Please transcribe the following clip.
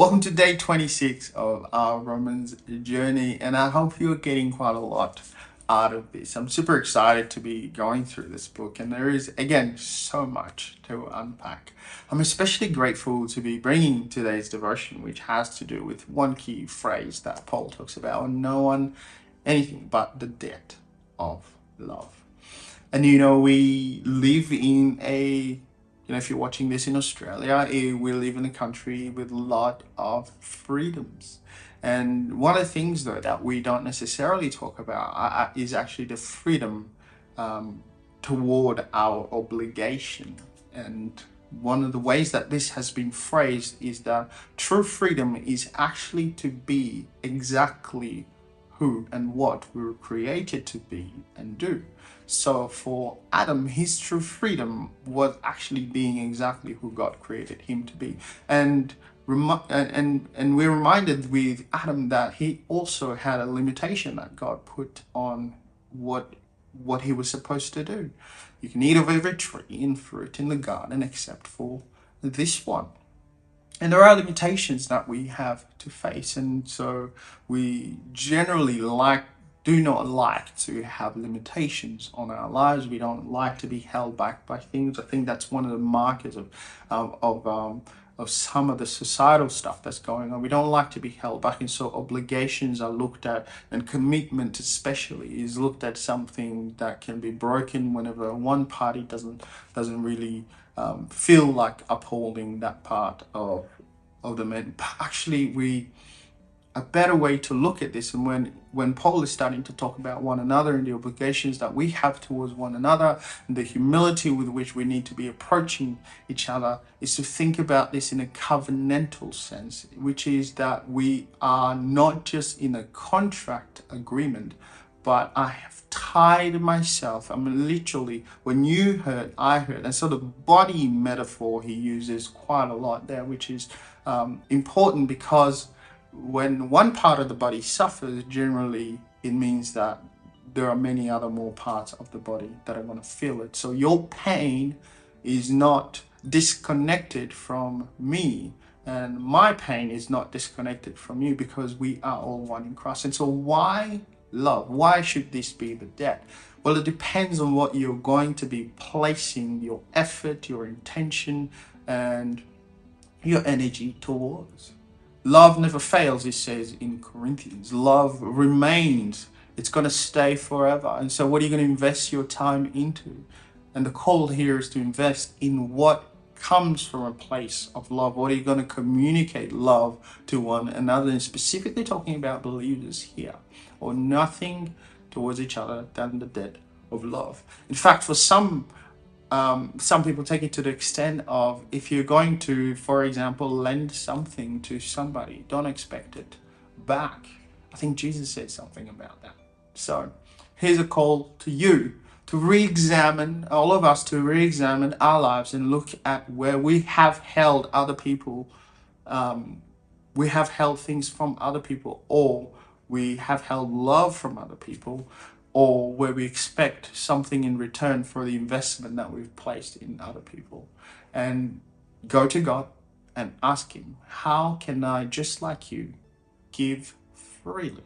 Welcome to day 26 of our Romans journey, and I hope you're getting quite a lot out of this. I'm super excited to be going through this book, and there is, again, so much to unpack. I'm especially grateful to be bringing today's devotion, which has to do with one key phrase that Paul talks about: no one, anything but the debt of love. And we live in if you're watching this in Australia, we live in a country with a lot of freedoms. And one of the things, though, that we don't necessarily talk about is actually the freedom toward our obligation. And one of the ways that this has been phrased is that true freedom is actually to be exactly who and what we were created to be and do. So for Adam, his true freedom was actually being exactly who God created him to be. And we're reminded with Adam that he also had a limitation that God put on what he was supposed to do. You can eat of every tree and fruit in the garden except for this one. And there are limitations that we have to face, and so we generally do not like to have limitations on our lives. We don't like to be held back by things. I think that's one of the markers of some of the societal stuff that's going on. We don't like to be held back, and so obligations are looked at, and commitment especially is looked at something that can be broken whenever one party doesn't really feel like upholding that part of the men. But actually, a better way to look at this, and when Paul is starting to talk about one another and the obligations that we have towards one another and the humility with which we need to be approaching each other, is to think about this in a covenantal sense, which is that we are not just in a contract agreement, but I have tied myself. I'm literally, when you hurt, I hurt. And so the body metaphor he uses quite a lot there, which is important, because when one part of the body suffers, generally it means that there are many other more parts of the body that are going to feel it. So your pain is not disconnected from me, and my pain is not disconnected from you, because we are all one in Christ. And so why love? Why should this be the debt? Well, it depends on what you're going to be placing your effort, your intention, and your energy towards. Love never fails, it says in Corinthians. Love remains. It's going to stay forever. And so what are you going to invest your time into? And the call here is to invest in what comes from a place of love. What are you going to communicate love to one another? And specifically talking about believers here, or nothing towards each other than the debt of love. In fact, for some people take it to the extent of, if you're going to, for example, lend something to somebody, don't expect it back. I think Jesus said something about that. So here's a call to you to re-examine, all of us, to re-examine our lives and look at where we have held other people, we have held things from other people, or we have held love from other people, or where we expect something in return for the investment that we've placed in other people. And go to God and ask him, how can I, just like you, give freely?